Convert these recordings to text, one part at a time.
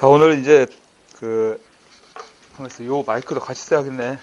자, 오늘 이제 하면서 요 마이크도 같이 써야겠네.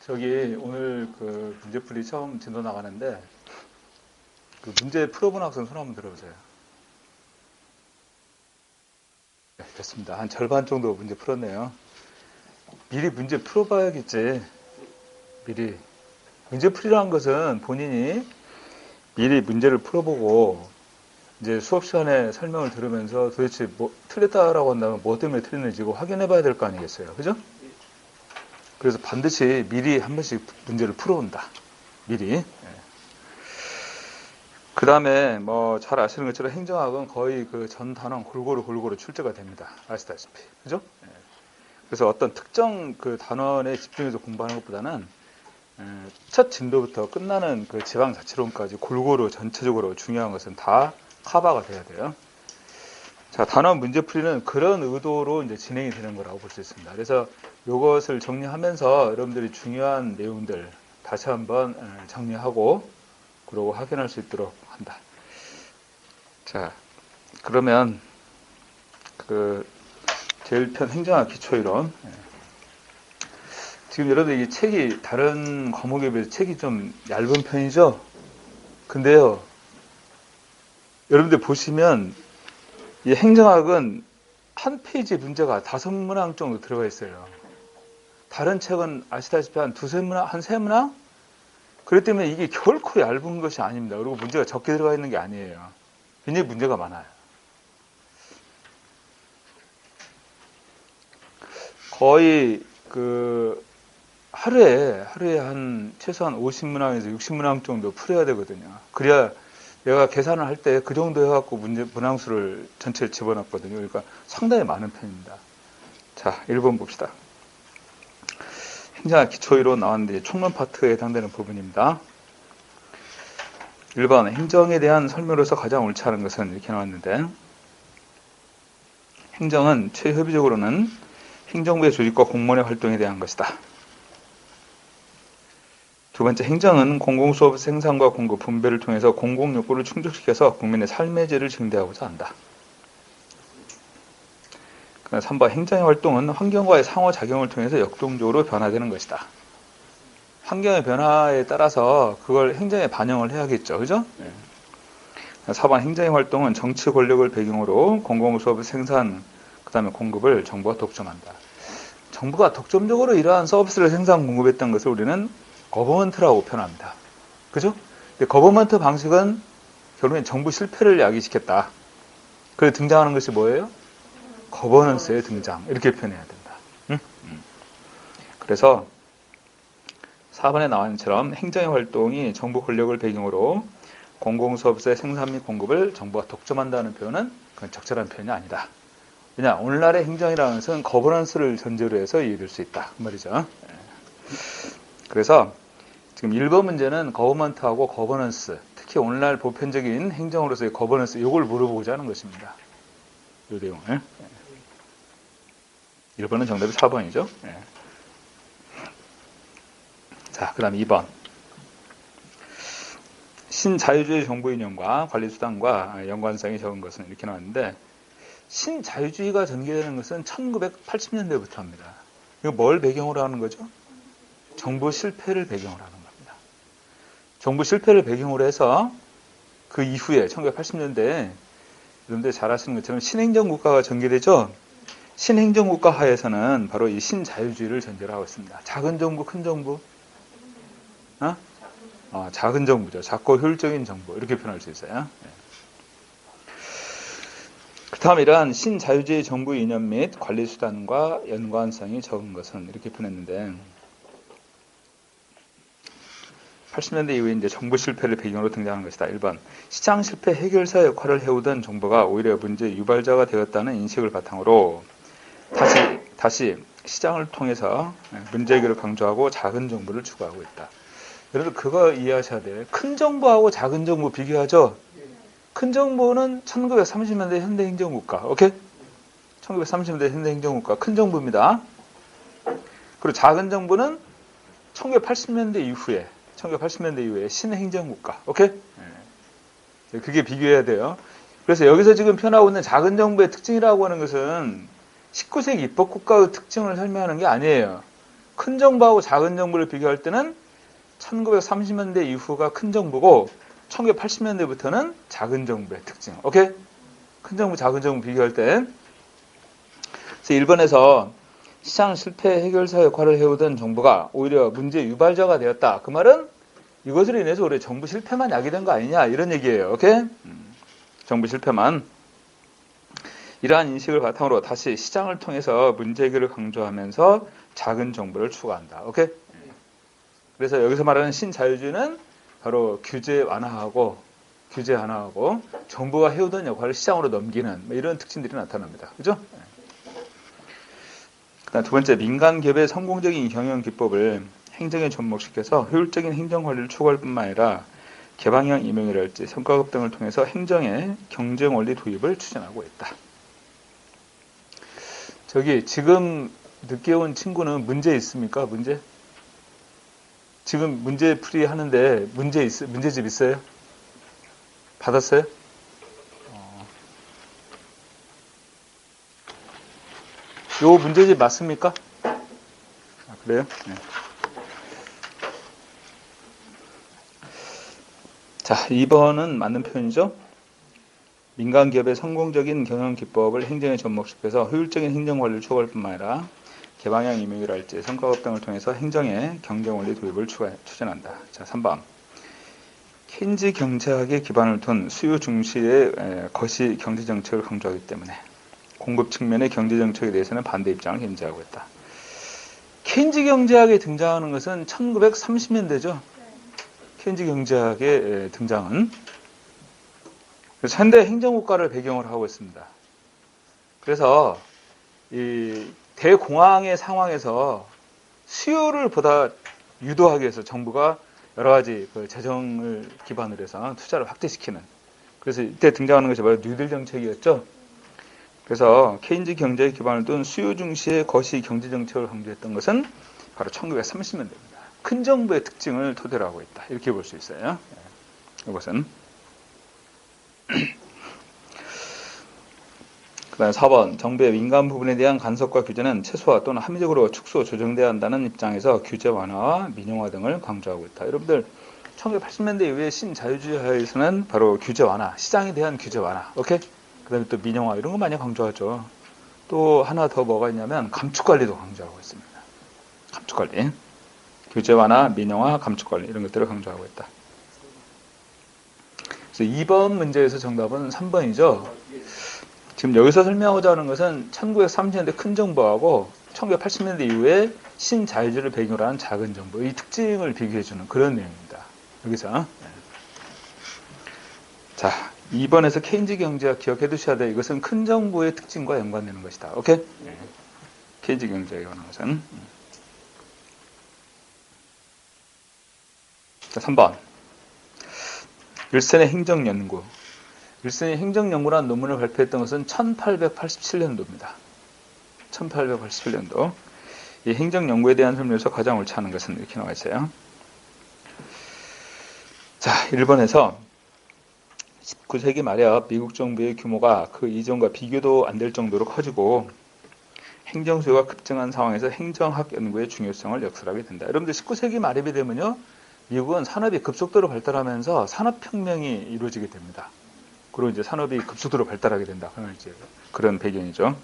저기 오늘 문제풀이 처음 진도 나가는데 문제 풀어본 학생 손 한번 들어보세요. 네, 됐습니다. 한 절반 정도 문제 풀었네요. 미리 문제 풀어봐야겠지. 미리. 문제풀이라는 것은 본인이 미리 문제를 풀어보고 이제 수업 시간에 설명을 들으면서 도대체 틀렸다라고 한다면 뭐 때문에 틀렸는지 확인해 봐야 될 거 아니겠어요. 그죠? 그래서 반드시 미리 한 번씩 문제를 풀어온다. 미리. 그 다음에 잘 아시는 것처럼 행정학은 거의 전 단원 골고루 출제가 됩니다. 아시다시피. 그죠? 그래서 어떤 특정 단원에 집중해서 공부하는 것보다는 첫 진도부터 끝나는 지방 자치론까지 골고루 전체적으로 중요한 것은 다 커버가 돼야 돼요. 자, 단원 문제풀이는 그런 의도로 이제 진행이 되는 거라고 볼 수 있습니다. 그래서 이것을 정리하면서 여러분들이 중요한 내용들 다시 한번 정리하고 그러고 확인할 수 있도록 한다. 자, 그러면 제일 편 행정학 기초이론. 지금 여러분들 이 책이 다른 과목에 비해서 책이 좀 얇은 편이죠? 근데요, 여러분들 보시면 이 행정학은 한 페이지 문제가 5문항 정도 들어가 있어요. 다른 책은 아시다시피 한 2-3문항, 한 3문항? 그렇기 때문에 이게 결코 얇은 것이 아닙니다. 그리고 문제가 적게 들어가 있는 게 아니에요. 굉장히 문제가 많아요. 거의 하루에 한 최소한 50문항에서 60문항 정도 풀어야 되거든요. 그래야 내가 계산을 할 때 그 정도 해갖고 문항수를 전체에 집어넣거든요. 그러니까 상당히 많은 편입니다. 자, 1번 봅시다. 행정학 기초이론 나왔는데 총론 파트에 해당되는 부분입니다. 1번 행정에 대한 설명으로서 가장 옳지 않은 것은 이렇게 나왔는데, 행정은 최협의적으로는 행정부의 조직과 공무원의 활동에 대한 것이다. 두 번째, 행정은 공공수업 생산과 공급, 분배를 통해서 공공욕구를 충족시켜서 국민의 삶의 질을 증대하고자 한다. 3번, 행정의 활동은 환경과의 상호작용을 통해서 역동적으로 변화되는 것이다. 환경의 변화에 따라서 그걸 행정에 반영을 해야겠죠. 그죠? 4번, 행정의 활동은 정치 권력을 배경으로 공공수업 생산, 그 다음에 공급을 정부가 독점한다. 정부가 독점적으로 이러한 서비스를 생산, 공급했던 것을 우리는 거버먼트라고 표현합니다. 그죠? 근데 거버먼트 방식은 결국엔 정부 실패를 야기시켰다. 그래서 등장하는 것이 뭐예요? 거버넌스의 등장. 이렇게 표현해야 된다. 응? 그래서 4번에 나와 있는 것처럼 행정의 활동이 정부 권력을 배경으로 공공서비스의 생산 및 공급을 정부가 독점한다는 표현은 그건 적절한 표현이 아니다. 왜냐? 오늘날의 행정이라는 것은 거버넌스를 전제로 해서 이해될 수 있다. 그 말이죠. 그래서 지금 1번 문제는 거버먼트하고 거버넌스, 특히 오늘날 보편적인 행정으로서의 거버넌스, 이걸 물어보고자 하는 것입니다. 이 내용을. 1번은 정답이 4번이죠. 자, 그 다음 2번. 신자유주의 정부 이념과 관리수단과 연관성이 적은 것은 이렇게 나왔는데, 신자유주의가 전개되는 것은 1980년대부터 합니다. 이거 뭘 배경으로 하는 거죠? 정부 실패를 배경으로 하는 겁니다. 정부 실패를 배경으로 해서 그 이후에 1980년대에 여러분들 잘 아시는 것처럼 신행정국가가 전개되죠. 신행정국가 하에서는 바로 이 신자유주의를 전제로 하고 있습니다. 작은 정부, 큰 정부? 작은 정부죠. 작고 효율적인 정부. 이렇게 표현할 수 있어요. 그 다음 이러한 신자유주의 정부 이념 및 관리수단과 연관성이 적은 것은 이렇게 표현했는데, 80년대 이후에 이제 정부 실패를 배경으로 등장하는 것이다. 1번. 시장 실패 해결사 역할을 해오던 정부가 오히려 문제 유발자가 되었다는 인식을 바탕으로 다시 시장을 통해서 문제 해결을 강조하고 작은 정부를 추구하고 있다. 여러분 그거 이해하셔야 돼요. 큰 정부하고 작은 정부 비교하죠. 큰 정부는 1930년대 현대 행정국가. 오케이? 1930년대 현대 행정국가 큰 정부입니다. 그리고 작은 정부는 1980년대 이후에 신행정국가. 오케이? 그게 비교해야 돼요. 그래서 여기서 지금 표현하고 있는 작은 정부의 특징이라고 하는 것은 19세기 입법국가의 특징을 설명하는 게 아니에요. 큰 정부하고 작은 정부를 비교할 때는 1930년대 이후가 큰 정부고 1980년대부터는 작은 정부의 특징. 오케이? 큰 정부, 작은 정부 비교할 때. 그래서 일본에서 시장 실패 해결사 역할을 해오던 정부가 오히려 문제 유발자가 되었다. 그 말은 이것으로 인해서 우리 정부 실패만 야기된 거 아니냐 이런 얘기예요. 오케이? 정부 실패만. 이러한 인식을 바탕으로 다시 시장을 통해서 문제 해결을 강조하면서 작은 정부를 추구한다. 오케이? 그래서 여기서 말하는 신자유주의는 바로 규제 완화하고 정부가 해오던 역할을 시장으로 넘기는 이런 특징들이 나타납니다. 그죠? 그다음 두 번째, 민간 기업의 성공적인 경영 기법을 행정에 접목시켜서 효율적인 행정 관리를 추구할 뿐만 아니라 개방형 임용이랄지 성과급 등을 통해서 행정의 경쟁 원리 도입을 추진하고 있다. 저기 지금 늦게 온 친구는 문제 있습니까? 문제? 지금 문제 풀이 하는데 문제집 있어요? 받았어요? 요 문제집 맞습니까? 그래요? 네. 자, 2번은 맞는 표현이죠? 민간 기업의 성공적인 경영 기법을 행정에 접목시켜서 효율적인 행정 관리를 추구할 뿐만 아니라 개방형 임용이랄지 성과급 등을 통해서 행정의 경쟁 원리 도입을 추진한다. 자, 3번. 케인즈 경제학의 기반을 둔 수요 중시의 거시 경제 정책을 강조하기 때문에 공급 측면의 경제 정책에 대해서는 반대 입장을 견지하고 있다. 케인즈 경제학에 등장하는 것은 1930년대죠. 케인즈 경제학의 등장은 그래서 현대 행정국가를 배경으로 하고 있습니다. 그래서 이 대공황의 상황에서 수요를 보다 유도하기 위해서 정부가 여러 가지 그 재정을 기반으로 해서 투자를 확대시키는 그래서 이때 등장하는 것이 바로 뉴딜 정책이었죠. 그래서 케인즈 경제의 기반을 둔 수요 중시의 거시 경제 정책을 강조했던 것은 바로 1930년대입니다. 큰 정부의 특징을 토대로 하고 있다. 이렇게 볼 수 있어요. 이것은 그 다음에 4번 정부의 민간 부분에 대한 간섭과 규제는 최소화 또는 합리적으로 축소, 조정돼야 한다는 입장에서 규제 완화와 민영화 등을 강조하고 있다. 여러분들 1980년대 이후에 신자유주의 하에서는 바로 규제 완화, 시장에 대한 규제 완화, 오케이? 그 다음에 또 민영화 이런 거 많이 강조하죠. 또 하나 더 뭐가 있냐면 감축관리도 강조하고 있습니다. 감축관리, 규제 완화, 민영화, 감축관리 이런 것들을 강조하고 있다. 그래서 2번 문제에서 정답은 3번이죠. 지금 여기서 설명하고자 하는 것은 1930년대 큰 정부하고 1980년대 이후에 신자유주의를 배경으로 한 작은 정부, 이 특징을 비교해주는 그런 내용입니다. 여기서. 자, 2번에서 케인즈 경제학 기억해 두셔야 돼요. 이것은 큰 정부의 특징과 연관되는 것이다. 오케이? 케인즈 경제학에 관한 것은. 자, 3번. 윌슨의 행정연구. 윌슨이 행정연구라는 논문을 발표했던 것은 1887년도입니다. 1887년도. 이 행정연구에 대한 설명에서 가장 옳지 않은 것은 이렇게 나와 있어요. 자, 1번에서 19세기 말에 미국 정부의 규모가 그 이전과 비교도 안 될 정도로 커지고 행정 수요가 급증한 상황에서 행정학 연구의 중요성을 역설하게 된다. 여러분들 19세기 말이 되면요. 미국은 산업이 급속도로 발달하면서 산업혁명이 이루어지게 됩니다. 그리고 이제 산업이 급속도로 발달하게 된다. 그런 배경이죠.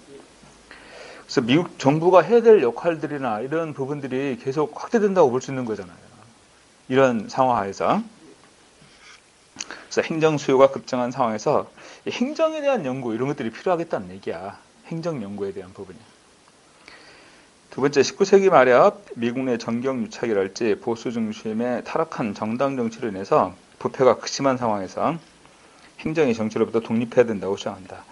그래서 미국 정부가 해야 될 역할들이나 이런 부분들이 계속 확대된다고 볼 수 있는 거잖아요. 이런 상황하에서. 그래서 행정 수요가 급증한 상황에서 행정에 대한 연구 이런 것들이 필요하겠다는 얘기야. 행정 연구에 대한 부분이. 두 번째, 19세기 말에 미국 내 정경유착이랄지 보수 중심의 타락한 정당 정치로 인해서 부패가 극심한 상황에서 행정이 정치로부터 독립해야 된다고 주장한다.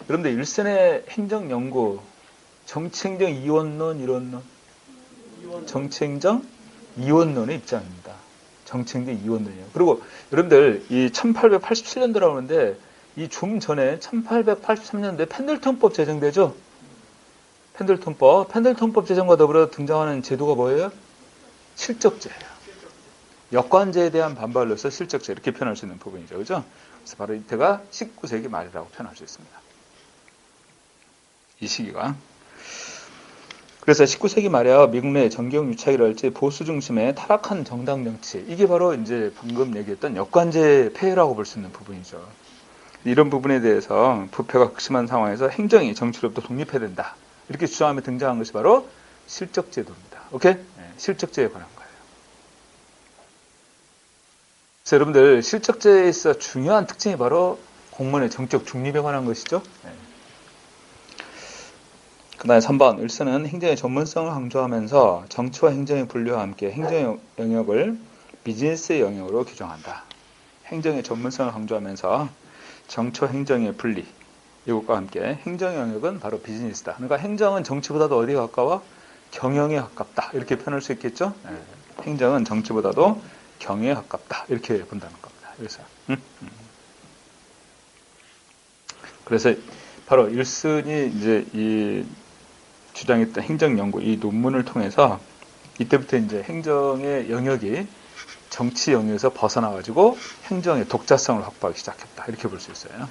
여러분들 윌슨의 행정 연구 정치행정 이원론, 이론론. 정치행정 이원론의 입장입니다. 정치행정 이원론이에요. 그리고 여러분들 이 1887년도라고 하는데 이 좀 전에 1883년도에 펜들턴법 제정되죠? 펜들턴법 제정과 더불어 등장하는 제도가 뭐예요? 실적제예요. 역관제에 대한 반발로서 실적제 이렇게 표현할 수 있는 부분이죠. 그죠? 그래서 바로 이때가 19세기 말이라고 표현할 수 있습니다. 이 시기가. 그래서 19세기 말에 미국 내 정경유착이랄지 보수 중심의 타락한 정당 정치, 이게 바로 이제 방금 얘기했던 역관제 폐해라고 볼 수 있는 부분이죠. 이런 부분에 대해서 부패가 극심한 상황에서 행정이 정치로부터 독립해야 된다. 이렇게 주장하며 등장한 것이 바로 실적제도입니다. 오케이? 네, 실적제에 관한 거예요. 그래서 여러분들 실적제에 있어 중요한 특징이 바로 공무원의 정적 중립에 관한 것이죠. 네. 그 다음에 3번, 일선은 행정의 전문성을 강조하면서 정치와 행정의 분류와 함께 행정의 영역을 비즈니스의 영역으로 규정한다. 행정의 전문성을 강조하면서 정치와 행정의 분리, 이것과 함께 행정의 영역은 바로 비즈니스다. 그러니까 행정은 정치보다도 어디에 가까워? 경영에 가깝다. 이렇게 표현할 수 있겠죠? 네. 행정은 정치보다도 경영에 가깝다. 이렇게 본다는 겁니다. 그래서 바로 일슨이 이제 이 주장했던 행정연구 이 논문을 통해서 이때부터 이제 행정의 영역이 정치 영역에서 벗어나가지고 행정의 독자성을 확보하기 시작했다. 이렇게 볼 수 있어요.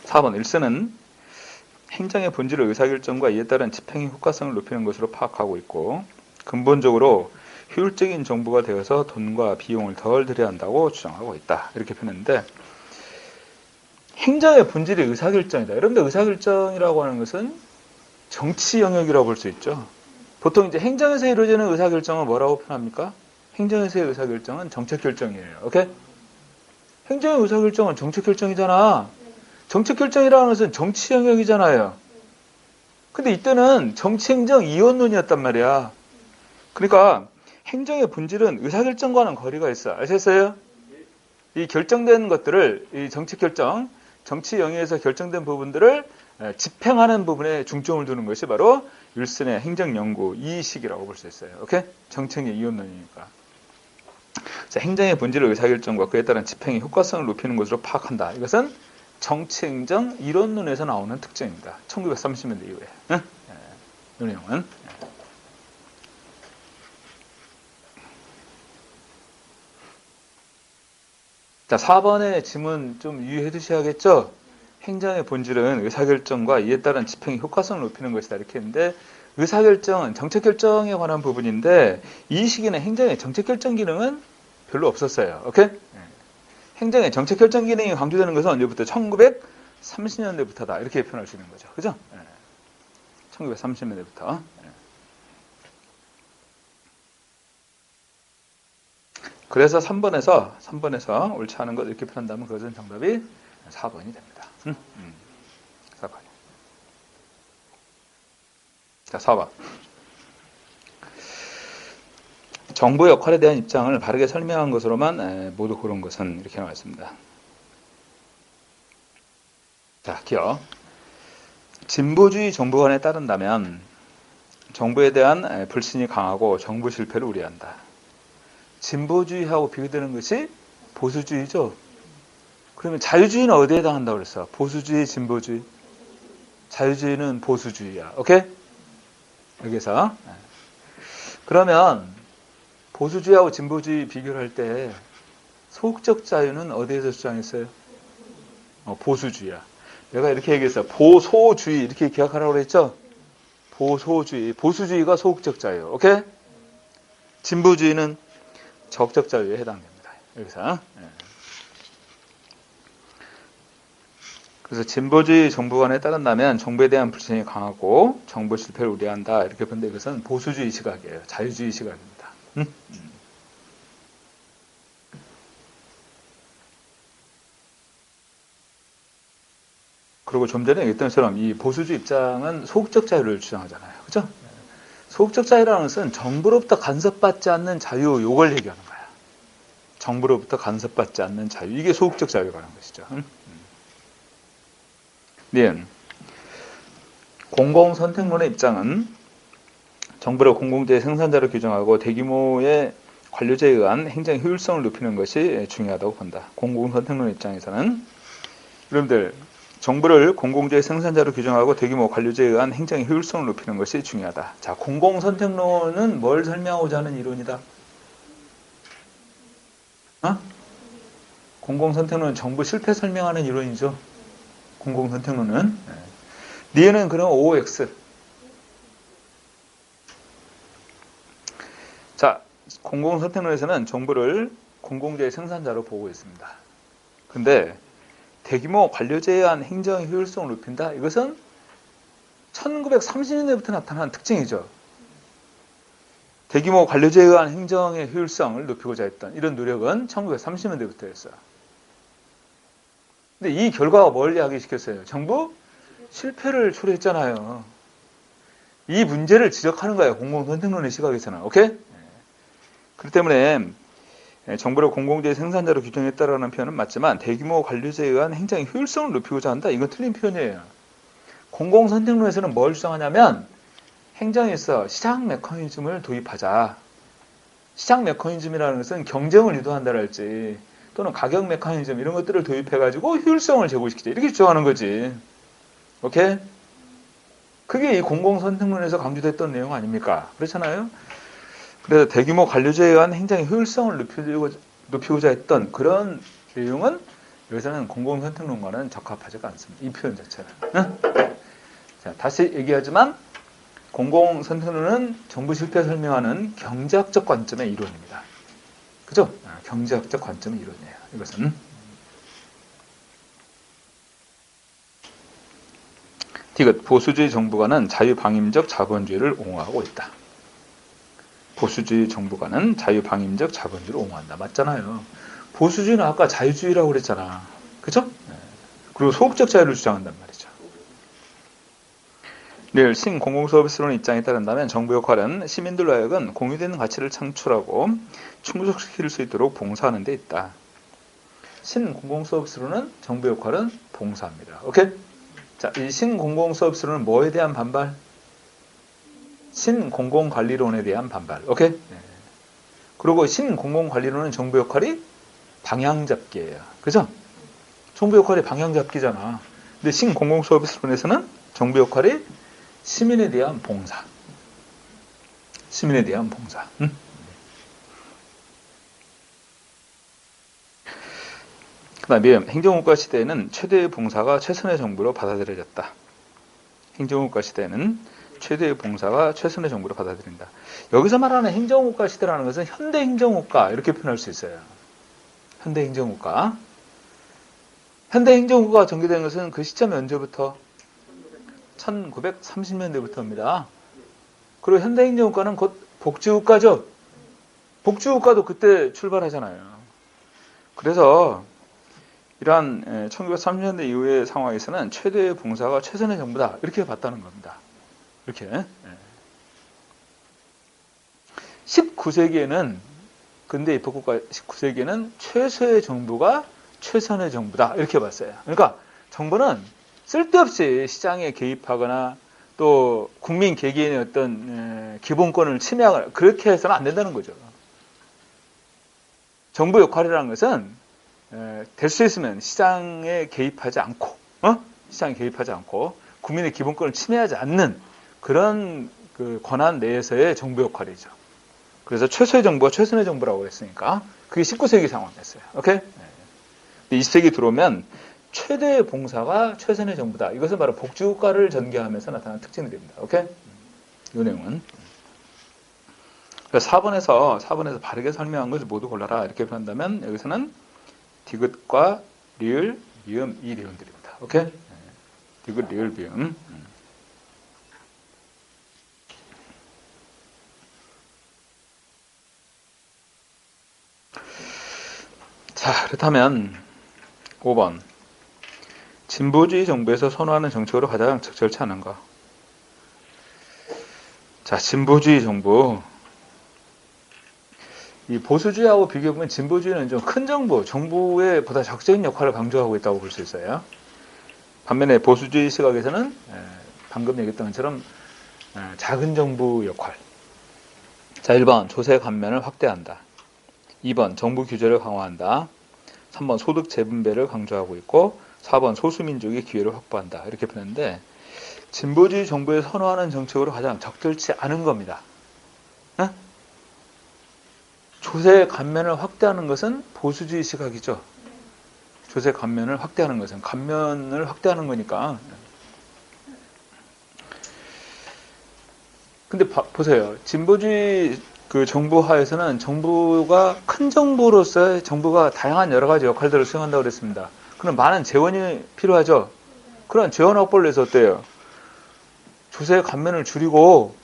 4번 일선은 행정의 본질을 의사결정과 이에 따른 집행의 효과성을 높이는 것으로 파악하고 있고 근본적으로 효율적인 정부가 되어서 돈과 비용을 덜 들여야 한다고 주장하고 있다. 이렇게 표현했는데 행정의 본질이 의사결정이다. 여러분들 의사결정이라고 하는 것은 정치 영역이라고 볼 수 있죠. 보통 이제 행정에서 이루어지는 의사결정은 뭐라고 표현합니까? 행정에서의 의사결정은 정책결정이에요. 오케이? 행정의 의사결정은 정책결정이잖아. 정책결정이라는 것은 정치 영역이잖아요. 근데 이때는 정치행정 이원론이었단 말이야. 그러니까 행정의 본질은 의사결정과는 거리가 있어. 아셨어요? 이 결정된 것들을, 이 정책결정, 정치 영역에서 결정된 부분들을 집행하는 부분에 중점을 두는 것이 바로 윌슨의 행정연구 이 시기라고 볼 수 있어요. 오케이? 정책의 이원론이니까. 자, 행정의 본질을 의사결정과 그에 따른 집행의 효과성을 높이는 것으로 파악한다. 이것은 정치행정 이론론에서 나오는 특징입니다. 1930년대 이후에. 응? 이 내용은. 자, 4번의 지문 좀 유의해 두셔야겠죠? 행정의 본질은 의사결정과 이에 따른 집행의 효과성을 높이는 것이다. 이렇게 했는데 의사결정은 정책결정에 관한 부분인데 이 시기는 행정의 정책결정 기능은 별로 없었어요. 오케이? 행정의 정책결정 기능이 강조되는 것은 언제부터? 1930년대부터다. 이렇게 표현할 수 있는 거죠. 그죠? 1930년대부터. 그래서 3번에서 옳지 않은 것 이렇게 표현한다면 그것은 정답이 4번이 됩니다. 4번. 자, 4번. 정부의 역할에 대한 입장을 바르게 설명한 것으로만 모두 고른 것은 이렇게 나와 있습니다. 자, 기억. 진보주의 정부관에 따른다면 정부에 대한 불신이 강하고 정부 실패를 우려한다. 진보주의하고 비교되는 것이 보수주의죠. 그러면 자유주의는 어디에 해당한다고 그랬어? 보수주의, 진보주의. 자유주의는 보수주의야. 오케이? 여기서. 그러면 보수주의하고 진보주의 비교를 할 때 소극적 자유는 어디에서 주장했어요? 보수주의야. 내가 이렇게 얘기했어. 보소주의 이렇게 기억하라고 그랬죠? 보소주의. 보수주의가 소극적 자유. 오케이? 진보주의는 적적 자유에 해당됩니다. 여기서. 그래서 진보주의 정부관에 따른다면 정부에 대한 불신이 강하고 정부 실패를 우려한다. 이렇게 본데 이것은 보수주의 시각이에요. 자유주의 시각입니다. 그리고 좀 전에 얘기했던 것처럼 이 보수주의 입장은 소극적 자유를 주장하잖아요. 그죠? 소극적 자유라는 것은 정부로부터 간섭받지 않는 자유, 요걸 얘기하는 거야. 정부로부터 간섭받지 않는 자유. 이게 소극적 자유라는 것이죠. 니은 공공선택론의 입장은 정부를 공공재의 생산자로 규정하고 대규모의 관료제에 의한 행정 효율성을 높이는 것이 중요하다고 본다. 공공선택론의 입장에서는 여러분들 정부를 공공재의 생산자로 규정하고 대규모 관료제에 의한 행정 효율성을 높이는 것이 중요하다. 자, 공공선택론은 뭘 설명하고자 하는 이론이다? 공공선택론은 정부 실패 설명하는 이론이죠. 공공선택론은. 니은은 그럼 OX. 자, 공공선택론에서는 정부를 공공재의 생산자로 보고 있습니다. 근데 대규모 관료제에 의한 행정 효율성을 높인다? 이것은 1930년대부터 나타난 특징이죠. 대규모 관료제에 의한 행정의 효율성을 높이고자 했던 이런 노력은 1930년대부터였어요. 근데 이 결과가 뭘 야기시켰어요? 정부 실패를 초래했잖아요. 이 문제를 지적하는 거예요. 공공선택론의 시각에서는. 오케이? 그렇기 때문에 정부를 공공재의 생산자로 규정했다라는 표현은 맞지만 대규모 관료제에 의한 행정의 효율성을 높이고자 한다. 이건 틀린 표현이에요. 공공선택론에서는 뭘 주장하냐면 행정에서 시장 메커니즘을 도입하자. 시장 메커니즘이라는 것은 경쟁을 유도한다랄지 또는 가격 메커니즘 이런 것들을 도입해가지고 효율성을 제고시키자. 이렇게 주장하는 거지. 오케이? 그게 이 공공선택론에서 강조됐던 내용 아닙니까? 그렇잖아요? 그래서 대규모 관료제에 의한 행정의 효율성을 높이고자 했던 그런 내용은 여기서는 공공선택론과는 적합하지가 않습니다. 이 표현 자체는. 자, 다시 얘기하지만 공공선택론은 정부 실패 설명하는 경제학적 관점의 이론입니다. 그죠? 경제학적 관점의 이론이에요. 이것은. 디귿, 보수주의 정부가는 자유방임적 자본주의를 옹호하고 있다. 보수주의 정부가는 자유방임적 자본주의를 옹호한다. 맞잖아요. 보수주의는 아까 자유주의라고 그랬잖아. 그죠? 그리고 소극적 자유를 주장한단 말이죠. 늘 신공공서비스론의 입장에 따른다면 정부 역할은 시민들로 하여금 공유되는 가치를 창출하고 충족시킬 수 있도록 봉사하는 데 있다. 신공공서비스론은 정부 역할은 봉사입니다. 오케이? 자, 이 신공공서비스론은 뭐에 대한 반발? 신공공관리론에 대한 반발. 오케이? 그리고 신공공관리론은 정부 역할이 방향잡기예요. 그죠? 정부 역할이 방향잡기잖아. 근데 신공공서비스론에서는 정부 역할이 시민에 대한 봉사. 시민에 대한 봉사. 응? 그 다음에 행정국가 시대에는 최대의 봉사가 최선의 정부로 받아들여졌다. 행정국가 시대에는 최대의 봉사가 최선의 정부로 받아들인다. 여기서 말하는 행정국가 시대라는 것은 현대 행정국가 이렇게 표현할 수 있어요. 현대 행정국가. 현대 행정국가가 전개된 것은 그 시점이 언제부터? 1930년대부터입니다. 그리고 현대 행정국가는 곧 복지국가죠. 복지국가도 그때 출발하잖아요. 그래서 이러한 1930년대 이후의 상황에서는 최대의 봉사가 최선의 정부다. 이렇게 봤다는 겁니다. 이렇게. 19세기에는 근대 입법국가 19세기에는 최소의 정부가 최선의 정부다. 이렇게 봤어요. 그러니까 정부는 쓸데없이 시장에 개입하거나 또 국민 개개인의 어떤 기본권을 침해하거나 그렇게 해서는 안 된다는 거죠. 정부 역할이라는 것은 될 수 있으면 시장에 개입하지 않고, 시장에 개입하지 않고 국민의 기본권을 침해하지 않는 그런 그 권한 내에서의 정부 역할이죠. 그래서 최소의 정부가 최선의 정부라고 그랬으니까 그게 19세기 상황이었어요. 오케이? 20세기 들어오면 최대의 봉사가 최선의 정부다. 이것은 바로 복지국가를 전개하면서 나타나는 특징들입니다. 오케이? 이 내용은. 4번에서 바르게 설명한 것을 모두 골라라. 이렇게 표현한다면 여기서는 디귿과 리을, 미음 이 내용들입니다. 오케이? 디귿, 리을, 미음. 자, 그렇다면 5번. 진보주의 정부에서 선호하는 정책으로 가장 적절치 않은가? 자, 진보주의 정부. 이 보수주의하고 비교해보면 진보주의는 좀 큰 정부의 보다 적극적인 역할을 강조하고 있다고 볼 수 있어요. 반면에 보수주의 시각에서는 방금 얘기했던 것처럼 작은 정부 역할. 자, 1번 조세 감면을 확대한다. 2번 정부 규제를 강화한다. 3번 소득 재분배를 강조하고 있고 4번 소수민족의 기회를 확보한다. 이렇게 표현했는데 진보주의 정부에 선호하는 정책으로 가장 적절치 않은 겁니다. 어? 조세 감면을 확대하는 것은 보수주의 시각이죠. 조세 감면을 확대하는 것은 감면을 확대하는 거니까. 근데 보세요. 진보주의 그 정부 하에서는 정부가 큰 정부로서의 정부가 다양한 여러 가지 역할들을 수행한다고 그랬습니다. 그럼 많은 재원이 필요하죠. 그런 재원 확보를 위해서 어때요? 조세 감면을 줄이고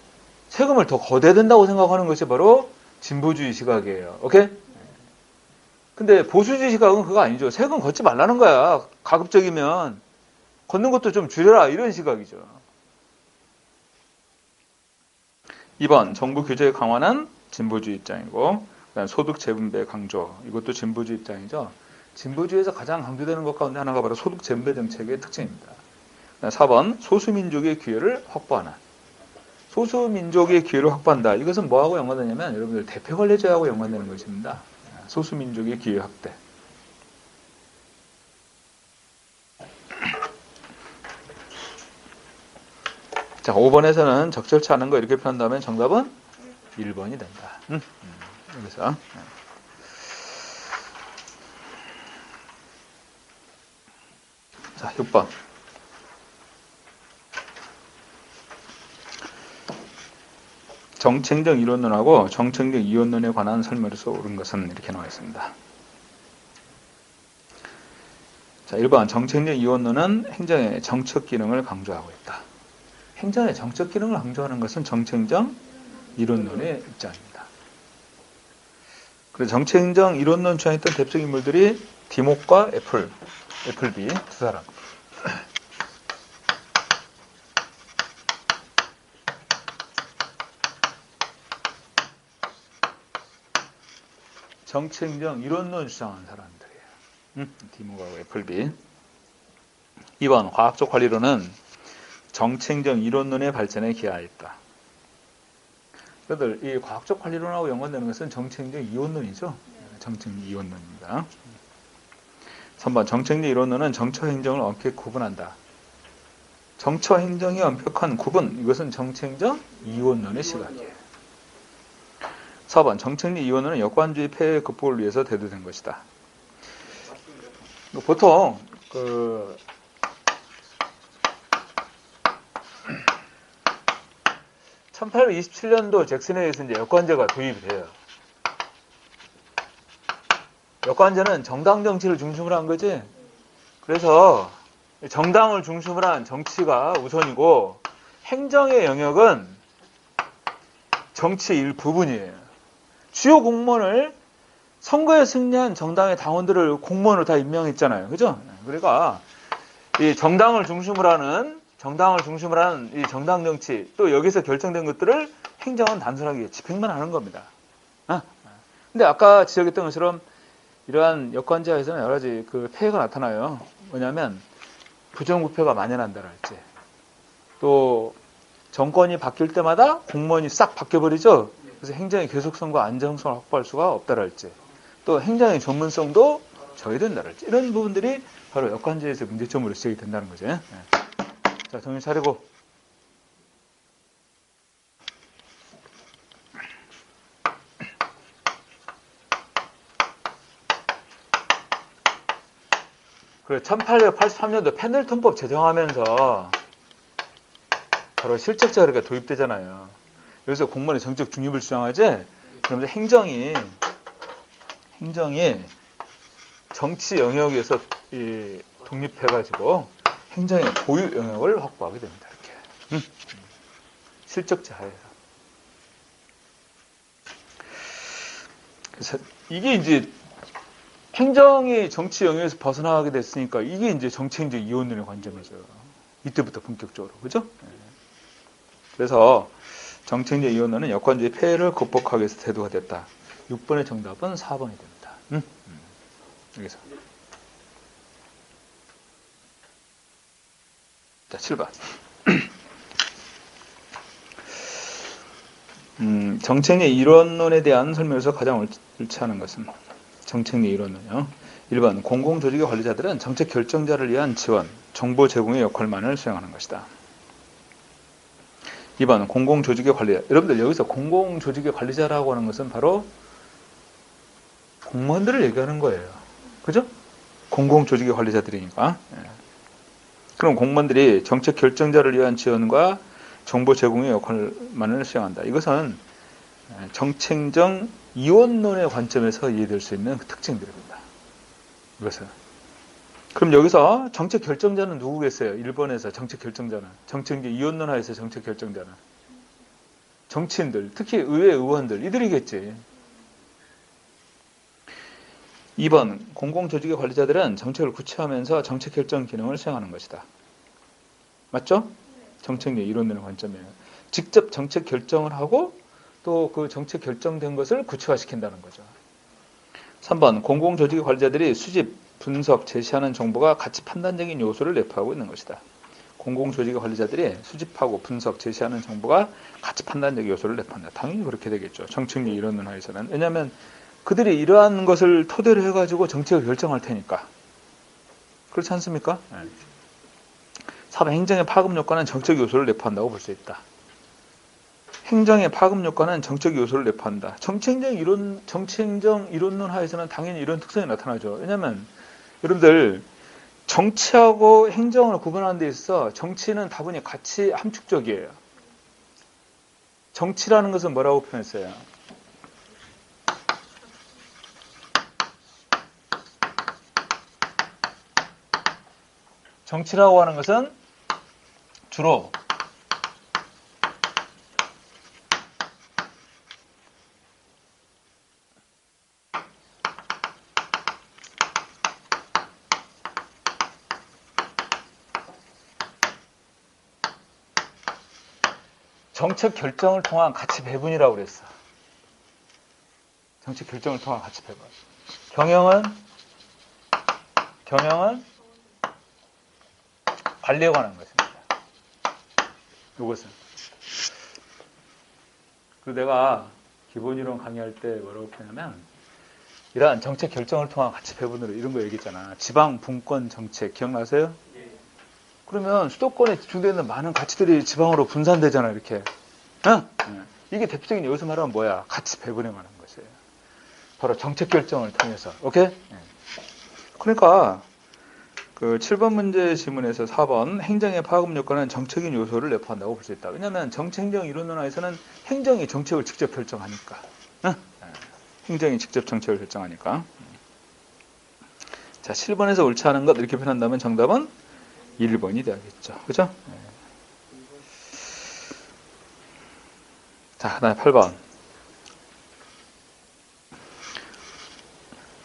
세금을 더 거둬야 된다고 생각하는 것이 바로 진보주의 시각이에요. 오케이? 근데 보수주의 시각은 그거 아니죠. 세금 걷지 말라는 거야. 가급적이면 걷는 것도 좀 줄여라. 이런 시각이죠. 2번 정부 규제 강화는 진보주의 입장이고 그다음 소득 재분배 강조. 이것도 진보주의 입장이죠. 진보주의에서 가장 강조되는 것 가운데 하나가 바로 소득 재분배 정책의 특징입니다. 4번 소수민족의 기회를 확보하는. 소수민족의 기회를 확보한다. 이것은 뭐하고 연관되냐면 여러분들 대표관리제하고 연관되는 것입니다. 소수민족의 기회 확대. 자, 5번에서는 적절치 않은 거 이렇게 표현한다면 정답은 1번이 된다. 여기서. 자, 6번. 정책적 이론론하고 정책적 이원론에 관한 설명에서 옳은 것은 이렇게 나와 있습니다. 자, 1번 정책적 이원론은 행정의 정책 기능을 강조하고 있다. 행정의 정책 기능을 강조하는 것은 정책적 이론론의 입장입니다. 그래서 정책적 이론론 주장했던 대표적 인물들이 디목과 애플비 두 사람. 정책적 이론론 주장하는 사람들이에요. 디목하고 애플비. 2번 과학적 관리론은 정책적 이론론의 발전에 기여하였다. 그들 이 과학적 관리론하고 연관되는 것은 정책적 이원론이죠. 정책적 이원론입니다. 3번 정책적 이론론은 정처 행정을 엄격히 구분한다. 정처 행정이 엄격한 구분, 이것은 정책적 이원론의 시각이에요. 4번 정책적 이원론은 여관주의 폐해 극복을 위해서 대두된 것이다. 보통 1827년도 잭슨에 의해서 이제 여권제가 도입이 돼요. 여권제는 정당 정치를 중심으로 한 거지. 그래서 정당을 중심으로 한 정치가 우선이고 행정의 영역은 정치 일부분이에요. 주요 공무원을 선거에 승리한 정당의 당원들을 공무원으로 다 임명했잖아요. 그죠? 그러니까 이 정당을 중심으로 하는 이 정당 정치, 또 여기서 결정된 것들을 행정은 단순하게 집행만 하는 겁니다. 근데 아까 지적했던 것처럼 이러한 여권제하에서는 여러 가지 그 폐해가 나타나요. 뭐냐면 부정부패가 만연한다랄지, 또 정권이 바뀔 때마다 공무원이 싹 바뀌어버리죠. 그래서 행정의 계속성과 안정성을 확보할 수가 없다랄지, 또 행정의 전문성도 저해된다랄지, 이런 부분들이 바로 여권제에서 문제점으로 지적이 된다는 거죠. 네. 자, 정신 차리고. 그래, 1883년도 펜들턴법 제정하면서 바로 실적자가 이렇게 도입되잖아요. 여기서 공무원의 정책 중립을 주장하지, 그러면서 행정이 정치 영역에서 독립해가지고 행정의 고유 영역을 확보하게 됩니다. 이렇게. 실적자 하에서. 그래서 이게 이제 행정이 정치 영역에서 벗어나게 됐으니까 이게 이제 정책적 이원론의 관점이죠. 이때부터 본격적으로. 그죠? 그래서 정책적 이원론은 여권주의 폐해를 극복하기 위해서 대두가 됐다. 6번의 정답은 4번이 됩니다. 여기서. 자, 7번. 정책의 이론론에 대한 설명에서 가장 일치하는 것은 정책의 이론은요. 1번 공공조직의 관리자들은 정책 결정자를 위한 지원, 정보 제공의 역할만을 수행하는 것이다. 2번 공공조직의 관리자. 여러분들 여기서 공공조직의 관리자라고 하는 것은 바로 공무원들을 얘기하는 거예요. 그죠? 공공조직의 관리자들이니까. 그럼 공무원들이 정책 결정자를 위한 지원과 정보 제공의 역할만을 수행한다. 이것은 정책적 이원론의 관점에서 이해될 수 있는 특징들입니다. 이것은. 그럼 여기서 정책 결정자는 누구겠어요? 1번에서 정책 결정자는. 정책적 이원론 하에서 정책 결정자는. 정치인들, 특히 의회 의원들, 이들이겠지. 2번, 공공조직의 관리자들은 정책을 구체화하면서 정책 결정 기능을 수행하는 것이다. 맞죠? 정책의 이론론의 관점이에요. 직접 정책 결정을 하고 또 그 정책 결정된 것을 구체화시킨다는 거죠. 3번, 공공조직의 관리자들이 수집, 분석, 제시하는 정보가 가치 판단적인 요소를 내포하고 있는 것이다. 공공조직의 관리자들이 수집하고 분석, 제시하는 정보가 가치 판단적 요소를 내포한다. 당연히 그렇게 되겠죠. 정책의 이론론 하에서는. 왜냐하면 그들이 이러한 것을 토대로 해가지고 정책을 결정할 테니까. 그렇지 않습니까? 네. 4번 행정의 파급 효과는 정책 요소를 내포한다고 볼 수 있다. 행정의 파급 효과는 정책 요소를 내포한다. 정책적 이론론 하에서는 당연히 이런 특성이 나타나죠. 왜냐하면 여러분들 정치하고 행정을 구분하는 데 있어서 정치는 다분히 같이 함축적이에요. 정치라는 것은 뭐라고 표현했어요? 정치라고 하는 것은 주로 정책 결정을 통한 가치 배분이라고 그랬어. 정책 결정을 통한 가치 배분. 경영은 관리에 관한 것입니다. 이것은. 그리고 내가 기본이론 강의할 때 뭐라고 표현하면 이러한 정책 결정을 통한 가치 배분으로 이런 거 얘기했잖아. 지방 분권 정책 기억나세요? 그러면 수도권에 집중되는 많은 가치들이 지방으로 분산되잖아, 이렇게. 응? 이게 대표적인 여기서 말하면 뭐야? 가치 배분에 관한 것이에요. 바로 정책 결정을 통해서. 오케이? 그러니까 그 7번 문제 지문에서 4번 행정의 파급 효과는 정책인 요소를 내포한다고 볼 수 있다. 왜냐하면 정책적 이론론에서는 행정이 정책을 직접 결정하니까. 응? 행정이 직접 정책을 결정하니까. 자, 7번에서 옳지 않은 것 이렇게 표현한다면 정답은 1번이 되겠죠. 그죠? 자, 그 다음에 8번.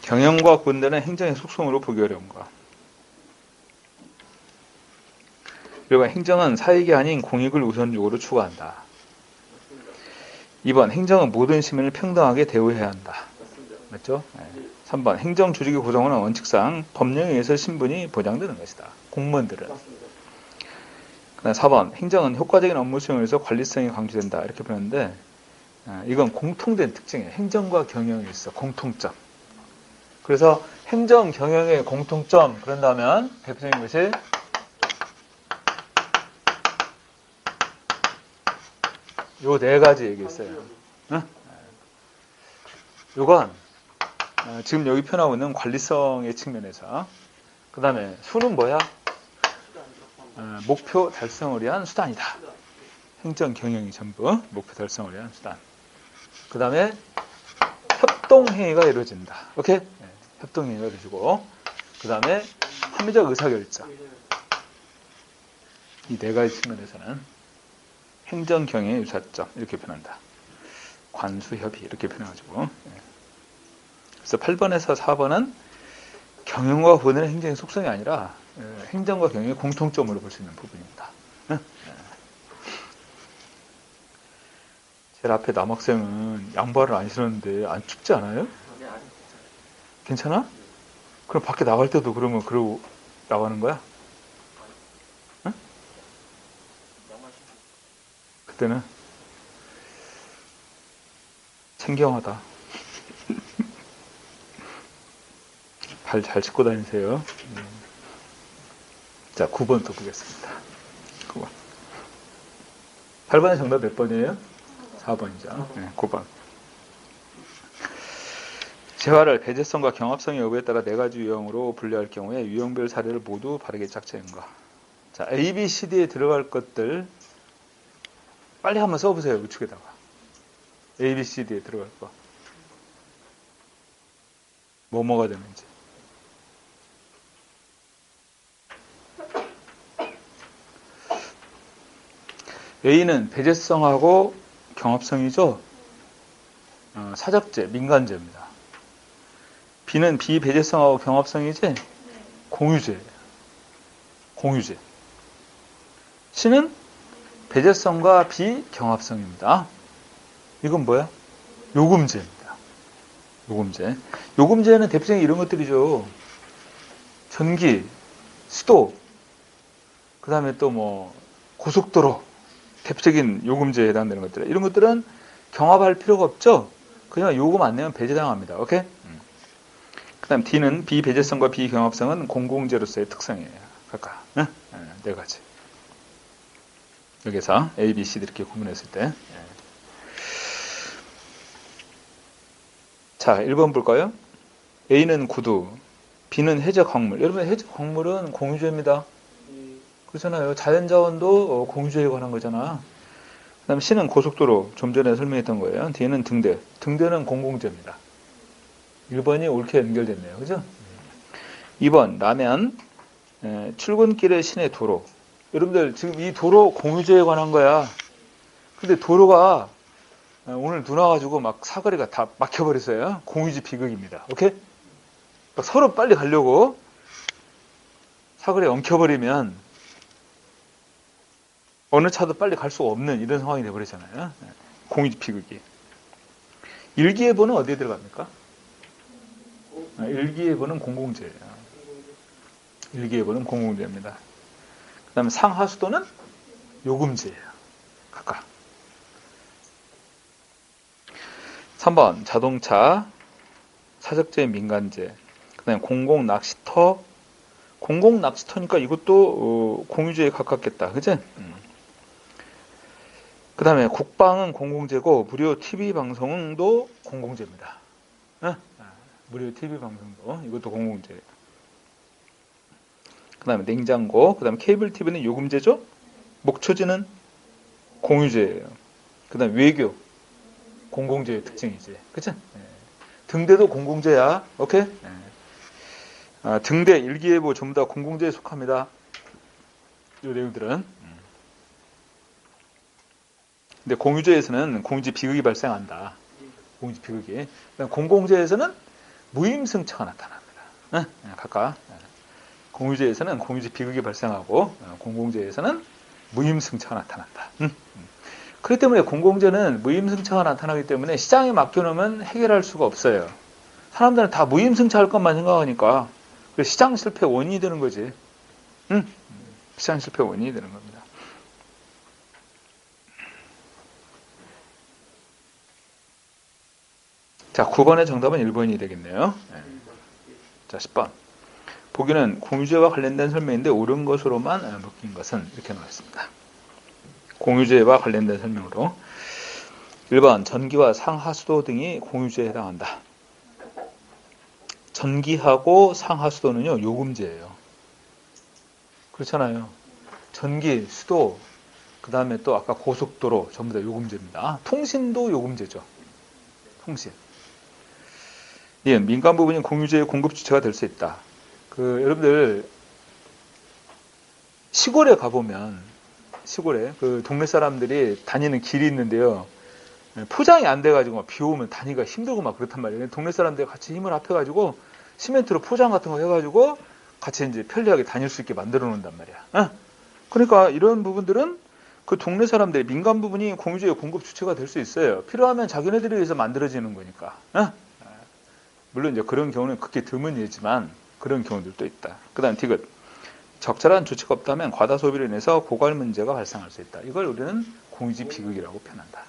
경영과 구분되는 행정의 속성으로 보기 어려운 것. 그리고 행정은 사익이 아닌 공익을 우선적으로 추구한다. 2번. 행정은 모든 시민을 평등하게 대우해야 한다. 맞죠? 3번. 행정 조직의 구성은 원칙상 법령에 의해서 신분이 보장되는 것이다. 공무원들은. 그다음 4번. 행정은 효과적인 업무 수행을 위해서 관리성이 강조된다. 이렇게 보는데 이건 공통된 특징이에요. 행정과 경영에 있어 공통점. 그래서 행정 경영의 공통점 그런다면 대표적인 것이 요 네 가지 얘기했어요. 응? 요건 지금 여기 표현하고 있는 관리성의 측면에서 그 다음에 수는 뭐야? 목표 달성을 위한 수단이다. 행정 경영이 전부 목표 달성을 위한 수단. 그 다음에 협동회의가 이루어진다. 오케이? 협동회의가 이루어지고 그 다음에 합리적 의사결정. 이 네 가지 측면에서는 행정 경영의 유사점 이렇게 표현한다. 관수협의 이렇게 표현해가지고. 그래서 8번에서 4번은 경영과 구분되는 행정의 속성이 아니라 행정과 경영의 공통점으로 볼 수 있는 부분입니다. 제일 앞에 남학생은 양말을 안 신었는데 안 춥지 않아요? 괜찮아? 그럼 밖에 나갈 때도 그러면 그러고 나가는 거야? 응? 그때는 생경하다. 발 잘 짚고 다니세요. 자, 9번 또 보겠습니다. 9번. 8번의 정답 몇 번이에요? 4번이죠. 네, 9번. 재화를 배제성과 경합성의 여부에 따라 네 가지 유형으로 분류할 경우에 유형별 사례를 모두 바르게 짝지은 거. 자, A, B, C, D에 들어갈 것들 빨리 한번 써보세요. 우측에다가. A, B, C, D에 들어갈 거. 뭐가 되는지. A는 배제성하고 경합성이죠. 사적재, 민간재입니다. B는 비배제성하고 경합성이지 공유재예요. 공유재. C는 배제성과 비경합성입니다. 이건 뭐야? 요금제입니다. 요금제. 요금제는 대표적인 이런 것들이죠. 전기, 수도, 그 다음에 또 뭐 고속도로, 대표적인 요금제에 해당되는 것들. 이런 것들은 경합할 필요가 없죠. 그냥 요금 안 내면 배제당합니다. 오케이? 그 다음 D는 비배제성과 비경합성은 공공재로서의 특성이에요. 각각. 네? 네 가지. 여기서 A, B, C 이렇게 구분했을 때. 자, 1번 볼까요? A는 구두, B는 해적 광물. 여러분, 해적 광물은 공유재입니다. 그렇잖아요. 자연자원도 공유재에 관한 거잖아. 그 다음 C는 고속도로, 좀 전에 설명했던 거예요. D는 등대. 등대는 공공재입니다. 1번이 옳게 연결됐네요. 그죠? 2번, 라면, 출근길의 시내 도로. 여러분들, 지금 이 도로 공유재에 관한 거야. 근데 도로가 오늘 눈 와가지고 막 사거리가 다 막혀버렸어요. 공유지 비극입니다. 오케이? 서로 빨리 가려고 사거리에 엉켜버리면 어느 차도 빨리 갈 수가 없는 이런 상황이 돼버리잖아요. 공유지 비극이. 일기예보는 어디에 들어갑니까? 일기예보는 공공재예요. 일기예보는 공공재입니다. 그 다음에 상하수도는 요금제예요. 각각. 3번 자동차, 사적재, 민간재. 그 다음에 공공낚시터. 공공낚시터니까 이것도 공유제에 가깝겠다. 그치? 그 다음에 국방은 공공재고 무료 TV 방송도 공공재입니다. 무료 TV 방송도 이것도 공공재예요. 그 다음에 냉장고, 그 다음에 케이블 TV는 요금제죠? 목초지는 공유제예요. 그 다음에 외교, 공공재의 특징이지. 그치? 등대도 공공재야. 오케이? 등대, 일기예보 전부 다 공공재에 속합니다. 이 내용들은. 근데 공유제에서는 공유지 비극이 발생한다. 공유지 비극이. 공공재에서는 무임승차가 나타납니다. 각각. 공유제에서는 공유지 비극이 발생하고 공공재에서는 무임승차가 나타난다. 그렇기 때문에 공공재는 무임승차가 나타나기 때문에 시장에 맡겨놓으면 해결할 수가 없어요. 사람들은 다 무임승차 할 것만 생각하니까 시장 실패 원인이 되는 거지. 시장 실패 원인이 되는 겁니다. 자, 9번의 정답은 1번이 되겠네요. 자, 10번. 보기는 공유제와 관련된 설명인데 옳은 것으로만 묶인 것은 이렇게 나왔습니다. 공유제와 관련된 설명으로 1번 전기와 상하수도 등이 공유제에 해당한다. 전기하고 상하수도는요 요금제예요. 그렇잖아요. 전기, 수도, 그 다음에 또 아까 고속도로 전부 다 요금제입니다. 통신도 요금제죠. 통신. 예, 민간 부분이 공유제의 공급 주체가 될 수 있다. 여러분들 시골에 가보면 시골에 그 동네 사람들이 다니는 길이 있는데요. 포장이 안 돼가지고 비 오면 다니기가 힘들고 막 그렇단 말이에요. 동네 사람들이 같이 힘을 합해가지고 시멘트로 포장 같은 거 해가지고 같이 이제 편리하게 다닐 수 있게 만들어 놓는단 말이야. 그러니까 이런 부분들은 그 동네 사람들의 민간 부분이 공유제의 공급 주체가 될 수 있어요. 필요하면 자기네들에 의해서 만들어지는 거니까. 물론 이제 그런 경우는 극히 드문 예지만 그런 경우들도 있다. 그 다음 디귿. 적절한 조치가 없다면 과다 소비로 인해서 고갈 문제가 발생할 수 있다. 이걸 우리는 공유지 비극이라고 표현한다.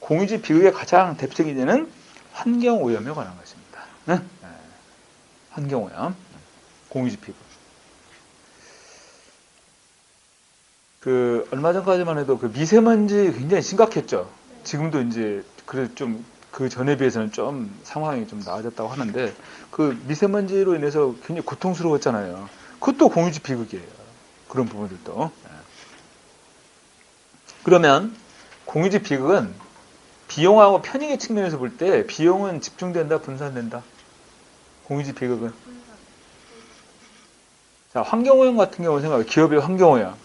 공유지 비극의 가장 대표적인 예는 환경오염에 관한 것입니다. 네? 환경오염, 공유지 비극. 얼마 전까지만 해도 미세먼지 굉장히 심각했죠. 지금도 이제 그래 좀 그 전에 비해서는 좀 상황이 좀 나아졌다고 하는데 미세먼지로 인해서 굉장히 고통스러웠잖아요. 그것도 공유지 비극이에요. 그런 부분들도. 그러면 공유지 비극은 비용하고 편익의 측면에서 볼 때 비용은 집중된다, 분산된다. 공유지 비극은. 자, 환경오염 같은 경우 생각해요. 기업의 환경오염.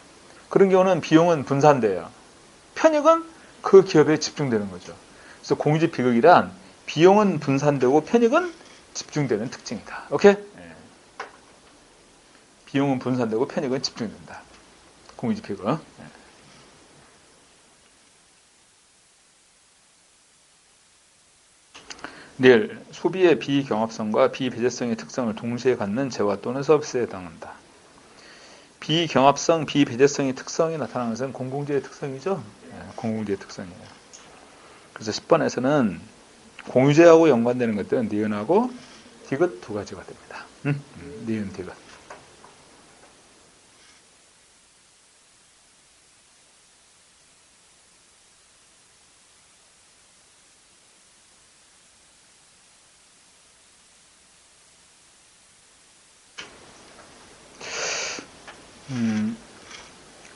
그런 경우는 비용은 분산돼요. 편익은 그 기업에 집중되는 거죠. 그래서 공유지 비극이란 비용은 분산되고 편익은 집중되는 특징이다. 오케이? 네. 비용은 분산되고 편익은 집중된다. 공유지 비극. 네. 내일 소비의 비경합성과 비배제성의 특성을 동시에 갖는 재화 또는 서비스에 해당한다. 비경합성, 비배제성의 특성이 나타나는 것은 공공재의 특성이죠. 네, 공공재의 특성이에요. 그래서 10번에서는 공유재하고 연관되는 것들은 니은하고 디귿 두 가지가 됩니다. 니은, 디귿.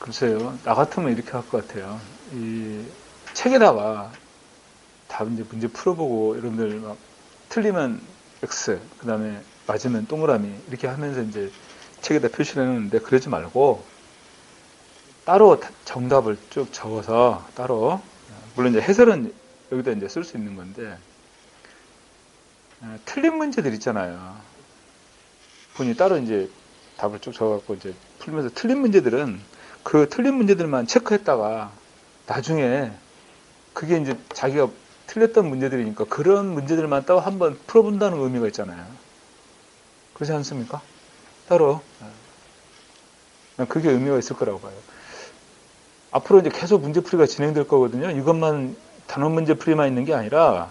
글쎄요. 나 같으면 이렇게 할 것 같아요. 이 책에다가 다 이제 문제 풀어보고 여러분들 막 틀리면 X, 그 다음에 맞으면 동그라미 이렇게 하면서 이제 책에다 표시를 해놓는데 그러지 말고 따로 정답을 쭉 적어서 따로 물론 이제 해설은 여기다 이제 쓸 수 있는 건데 틀린 문제들 있잖아요. 본인이 따로 이제 답을 쭉 적어갖고 이제 풀면서 틀린 문제들은 그 틀린 문제들만 체크했다가 나중에 그게 이제 자기가 틀렸던 문제들이니까 그런 문제들만 따로 한번 풀어본다는 의미가 있잖아요. 그렇지 않습니까? 따로. 난 그게 의미가 있을 거라고 봐요. 앞으로 이제 계속 문제풀이가 진행될 거거든요. 이것만 단원 문제풀이만 있는 게 아니라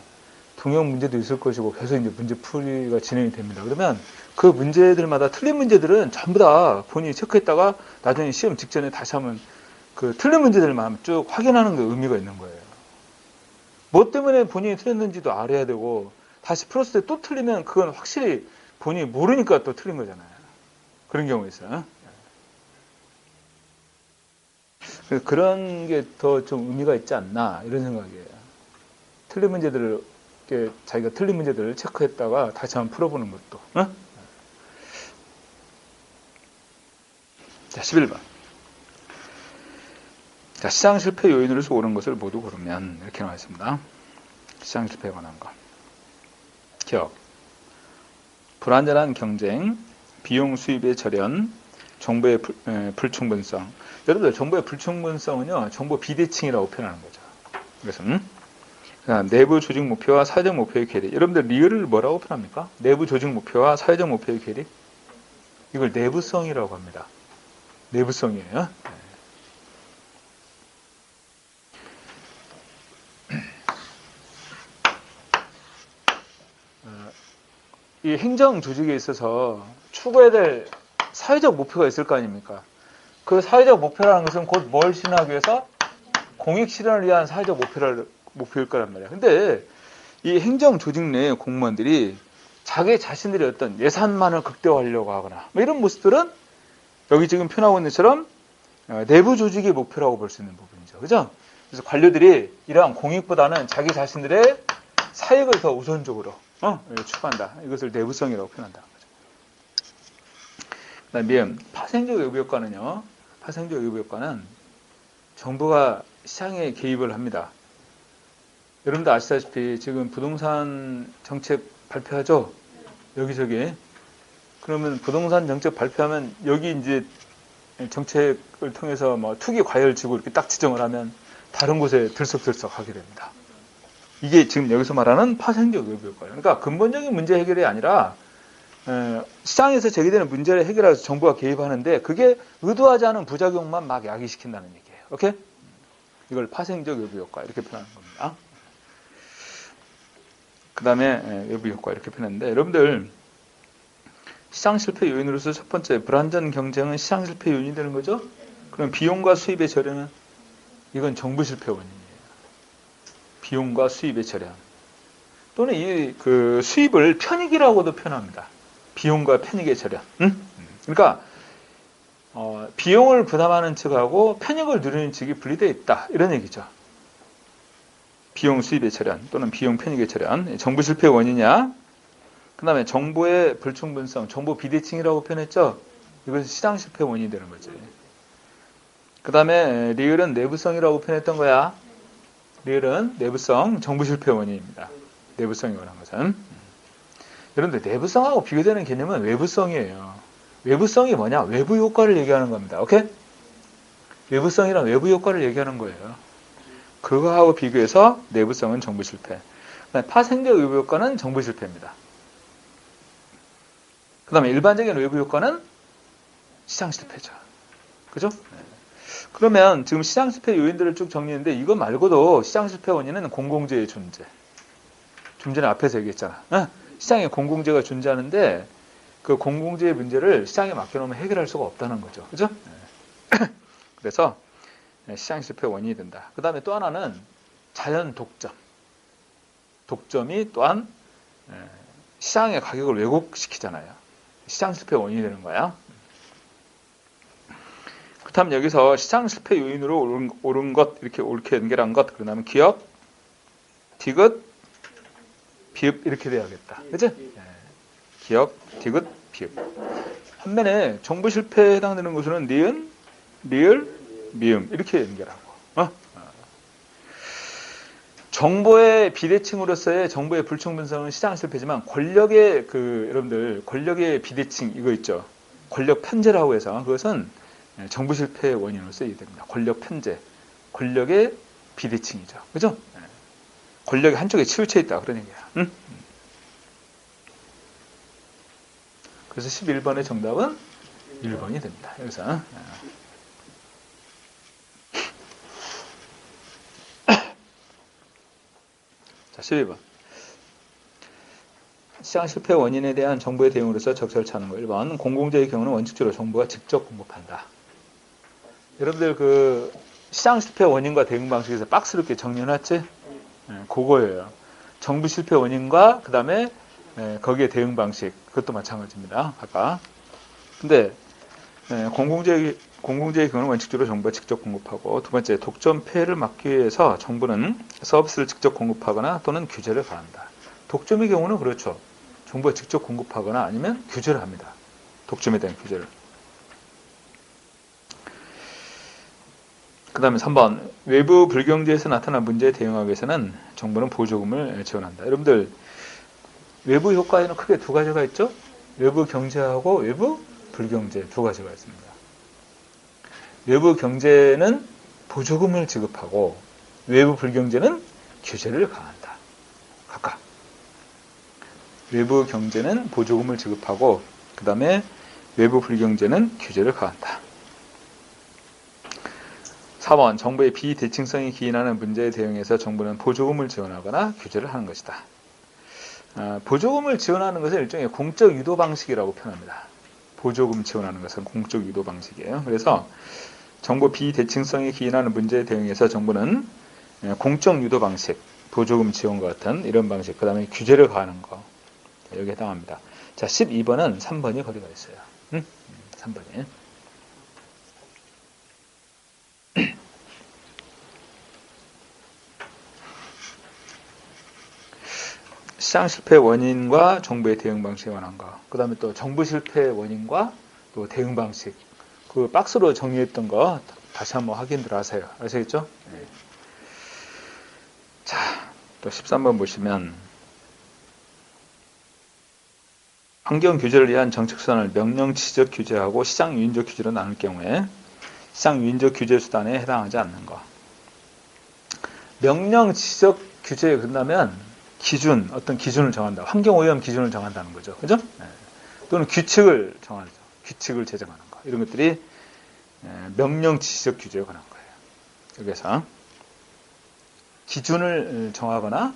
동형 문제도 있을 것이고 계속 이제 문제풀이가 진행이 됩니다. 그러면 그 문제들마다 틀린 문제들은 전부 다 본인이 체크했다가 나중에 시험 직전에 다시 한번 그 틀린 문제들만 쭉 확인하는 게 의미가 있는 거예요. 뭐 때문에 본인이 틀렸는지도 알아야 되고 다시 풀었을 때 또 틀리면 그건 확실히 본인이 모르니까 또 틀린 거잖아요. 그런 경우 있어요. 그런 게 더 좀 의미가 있지 않나 이런 생각이에요. 틀린 문제들을 자기가 틀린 문제들을 체크했다가 다시 한번 풀어보는 것도. 어? 자, 11번. 자, 시장 실패 요인으로서 옳은 것을 모두 고르면 이렇게 나와 있습니다. 시장 실패에 관한 거. 기업. 불안전한 경쟁, 비용 수입의 절연, 정보의 불충분성. 여러분들 정보의 불충분성은요, 정보 비대칭이라고 표현하는 거죠. 그래서 내부 조직 목표와 사회적 목표의 괴리. 여러분들 리얼을 뭐라고 표현합니까? 내부 조직 목표와 사회적 목표의 괴리? 이걸 내부성이라고 합니다. 내부성이에요. 이 행정 조직에 있어서 추구해야 될 사회적 목표가 있을 거 아닙니까? 그 사회적 목표라는 것은 곧 뭘 실현하기 위해서? 공익 실현을 위한 사회적 목표일 거란 말이야. 근데 이 행정 조직 내 공무원들이 자기 자신들의 어떤 예산만을 극대화하려고 하거나 뭐 이런 모습들은 여기 지금 표현하고 있는 것처럼 내부 조직의 목표라고 볼 수 있는 부분이죠. 그죠? 그래서 관료들이 이러한 공익보다는 자기 자신들의 사익을 더 우선적으로 추구한다. 이것을 내부성이라고 표현한다는 거죠. 그 다음에 파생적 외부 효과는요. 파생적 외부 효과는 정부가 시장에 개입을 합니다. 여러분도 아시다시피 지금 부동산 정책 발표하죠? 여기저기. 그러면 부동산 정책 발표하면 여기 이제 정책을 통해서 뭐 투기 과열 지구 이렇게 딱 지정을 하면 다른 곳에 들썩들썩 하게 됩니다. 이게 지금 여기서 말하는 파생적 외부 효과예요. 그러니까 근본적인 문제 해결이 아니라 시장에서 제기되는 문제를 해결하기 위해서 정부가 개입하는데 그게 의도하지 않은 부작용만 막 야기시킨다는 얘기예요. 오케이? 이걸 파생적 외부 효과 이렇게 표현하는 겁니다. 그 다음에 외부 효과 이렇게 표현했는데, 여러분들 시장 실패 요인으로서 첫 번째 불안전 경쟁은 시장 실패 요인이 되는 거죠. 그럼 비용과 수입의 절연은 이건 정부 실패 원인이에요. 비용과 수입의 절연. 또는 이 그 수입을 편익이라고도 표현합니다. 비용과 편익의 절연. 응? 그러니까 비용을 부담하는 측하고 편익을 누리는 측이 분리되어 있다. 이런 얘기죠. 비용 수입의 절연 또는 비용 편익의 절연. 정부 실패의 원인이냐? 그 다음에 정보의 불충분성, 정보 비대칭이라고 표현했죠. 이것은 시장 실패 원인이 되는 거지. 그 다음에 리을은 내부성이라고 표현했던 거야. 리을은 내부성, 정부 실패 원인입니다. 내부성이 원한 것은. 여러분들 내부성하고 비교되는 개념은 외부성이에요. 외부성이 뭐냐? 외부 효과를 얘기하는 겁니다. 오케이? 외부성이란 외부 효과를 얘기하는 거예요. 그거하고 비교해서 내부성은 정부 실패. 파생적 외부 효과는 정부 실패입니다. 그 다음에 일반적인 외부 효과는 시장 실패죠. 그죠? 그러면 지금 시장 실패 요인들을 쭉 정리했는데 이거 말고도 시장 실패 원인은 공공재의 존재. 좀 전에 앞에서 얘기했잖아. 시장에 공공재가 존재하는데 그 공공재의 문제를 시장에 맡겨놓으면 해결할 수가 없다는 거죠. 그죠? 그래서 시장 실패 원인이 된다. 그 다음에 또 하나는 자연 독점. 독점이 또한 시장의 가격을 왜곡시키잖아요. 시장 실패 원인이 되는 거야. 그렇다면 여기서 시장 실패 요인으로 옳은 것, 이렇게 옳게 연결한 것, 그러면 기업, 디귿, 비읍 이렇게 돼야겠다. 그치? 기업, 디귿, 비읍. 반면에 정부 실패에 해당되는 것은 니은, 리을, 미음 이렇게 연결하고. 정보의 비대칭으로서의 정보의 불충분성은 시장 실패지만 권력의 여러분들 권력의 비대칭 이거 있죠. 권력 편제라고 해서 그것은 정부 실패의 원인으로서 이해됩니다. 권력 편제, 권력의 비대칭이죠. 그죠? 권력이 한쪽에 치우쳐 있다 그런 얘기야. 응? 그래서 11번의 정답은 1번이 됩니다. 여기서. 자, 12번. 시장 실패 원인에 대한 정부의 대응으로서 적절히 찾는 거. 1번. 공공재의 경우는 원칙적으로 정부가 직접 공급한다. 여러분들 시장 실패 원인과 대응 방식에서 박스로 이렇게 정리해놨지? 그거예요. 정부 실패 원인과 그 다음에 거기에 대응 방식. 그것도 마찬가지입니다. 아까. 근데 공공재의 경우는 원칙적으로 정부가 직접 공급하고 두 번째 독점 폐해를 막기 위해서 정부는 서비스를 직접 공급하거나 또는 규제를 가한다. 독점의 경우는 그렇죠. 정부가 직접 공급하거나 아니면 규제를 합니다. 독점에 대한 규제를. 그 다음에 3번 외부 불경제에서 나타난 문제에 대응하기 위해서는 정부는 보조금을 지원한다. 여러분들 외부 효과에는 크게 두 가지가 있죠. 외부 경제하고 외부 불경제 두 가지가 있습니다. 외부 경제는 보조금을 지급하고 외부 불경제는 규제를 가한다. 각각. 외부 경제는 보조금을 지급하고 그 다음에 외부 불경제는 규제를 가한다. 4번 정부의 비대칭성이 기인하는 문제에 대응해서 정부는 보조금을 지원하거나 규제를 하는 것이다. 보조금을 지원하는 것은 일종의 공적 유도 방식이라고 표현합니다. 보조금 지원하는 것은 공적 유도 방식이에요. 그래서 정부 비대칭성이 기인하는 문제에 대응해서 정부는 공적 유도 방식, 보조금 지원과 같은 이런 방식, 그 다음에 규제를 가하는 거 여기에 해당합니다. 자, 12번은 3번이 거리가 있어요. 3번이. 시장 실패 원인과 정부의 대응 방식에 관한 거. 그 다음에 또 정부 실패 원인과 또 대응 방식. 그 박스로 정리했던 거 다시 한번 확인들 하세요. 아시겠죠? 네. 자, 또 13번 보시면 환경 규제를 위한 정책 수단을 명령 지적 규제하고 시장 유인적 규제로 나눌 경우에 시장 유인적 규제 수단에 해당하지 않는 거. 명령 지적 규제에 끝나면 기준, 어떤 기준을 정한다. 환경오염 기준을 정한다는 거죠. 그죠? 네. 또는 규칙을 정하죠. 규칙을 제정하는 거. 이런 것들이 명령 지적 규제에 관한 거예요. 여기서 기준을 정하거나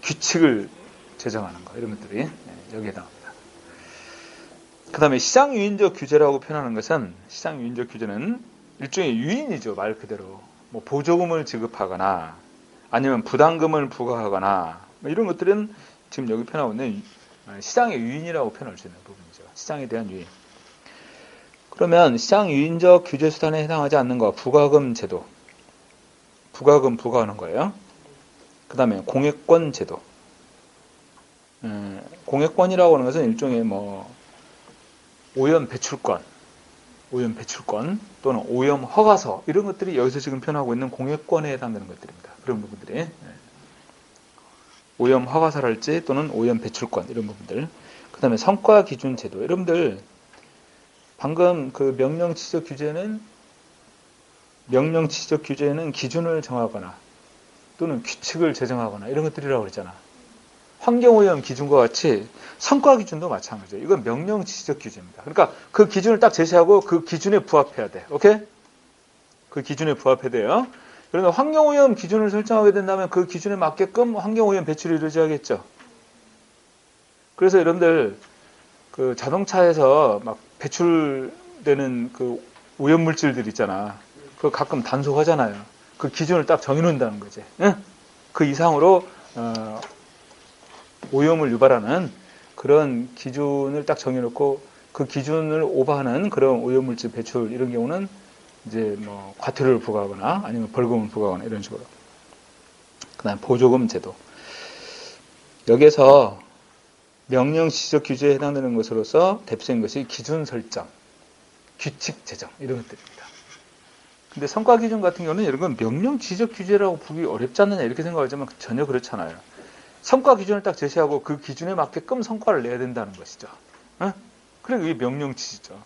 규칙을 제정하는 거 이런 것들이 여기에 해당합니다. 그 다음에 시장 유인적 규제라고 표현하는 것은 시장 유인적 규제는 일종의 유인이죠. 말 그대로 뭐 보조금을 지급하거나 아니면 부담금을 부과하거나 뭐 이런 것들은 지금 여기 표현하고 있는 시장의 유인이라고 표현할 수 있는 부분이죠. 시장에 대한 유인. 그러면 시장 유인적 규제 수단에 해당하지 않는 거 부과금 제도. 부과금 부과하는 거예요. 그 다음에 공예권 제도. 공예권이라고 하는 것은 일종의 뭐 오염 배출권 또는 오염 허가서 이런 것들이 여기서 지금 표현하고 있는 공예권에 해당되는 것들입니다. 그런 부분들이 오염 허가서랄지 또는 오염 배출권 이런 부분들. 그 다음에 성과 기준 제도. 여러분들 방금 그 명령 지적 규제는 기준을 정하거나 또는 규칙을 제정하거나 이런 것들이라고 그랬잖아. 환경오염 기준과 같이 성과 기준도 마찬가지예요. 이건 명령 지적 규제입니다. 그러니까 그 기준을 딱 제시하고 그 기준에 부합해야 돼. 오케이? 그 기준에 부합해야 돼요. 그러면 환경오염 기준을 설정하게 된다면 그 기준에 맞게끔 환경오염 배출이 이루어져야겠죠. 그래서 여러분들 그 자동차에서 막 배출되는 그 오염물질들 있잖아. 그거 가끔 단속하잖아요. 그 기준을 딱 정해놓는다는 거지. 응? 그 이상으로 오염을 유발하는 그런 기준을 딱 정해놓고 그 기준을 오버하는 그런 오염물질 배출 이런 경우는 이제 뭐 과태료를 부과하거나 아니면 벌금을 부과하거나 이런 식으로. 그다음 보조금 제도. 여기에서 명령 지적 규제에 해당되는 것으로서 대표적인 것이 기준 설정, 규칙 제정 이런 것들입니다. 근데 성과 기준 같은 경우는 이런 건 명령 지적 규제라고 보기 어렵지 않느냐 이렇게 생각하지만 전혀 그렇잖아요. 성과 기준을 딱 제시하고 그 기준에 맞게끔 성과를 내야 된다는 것이죠. 그래 이게 명령 지시죠.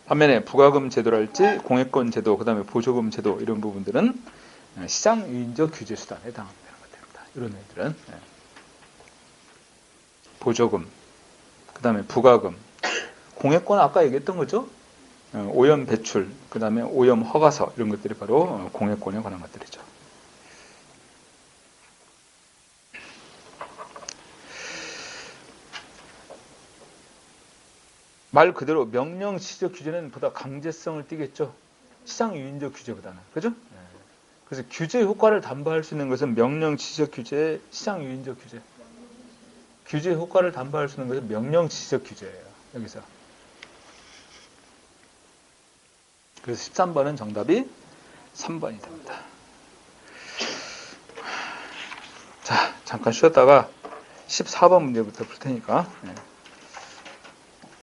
반면에 부과금 제도랄지 공예권 제도, 그 다음에 보조금 제도 이런 부분들은 시장 유인적 규제 수단에 해당되는 것들입니다. 이런 애들은 보조금, 그 다음에 부과금, 공예권 아까 얘기했던 거죠. 오염 배출, 그 다음에 오염 허가서 이런 것들이 바로 공예권에 관한 것들이죠. 말 그대로 명령 지적 규제는 보다 강제성을 띠겠죠. 시장 유인적 규제보다는. 그죠? 그래서 규제 효과를 담보할 수 있는 것은 명령 지적 규제, 시장 유인적 규제. 규제 효과를 담보할 수 있는 것은 명령 지적 규제예요. 여기서. 그래서 13번은 정답이 3번이 됩니다. 자, 잠깐 쉬었다가 14번 문제부터 풀 테니까.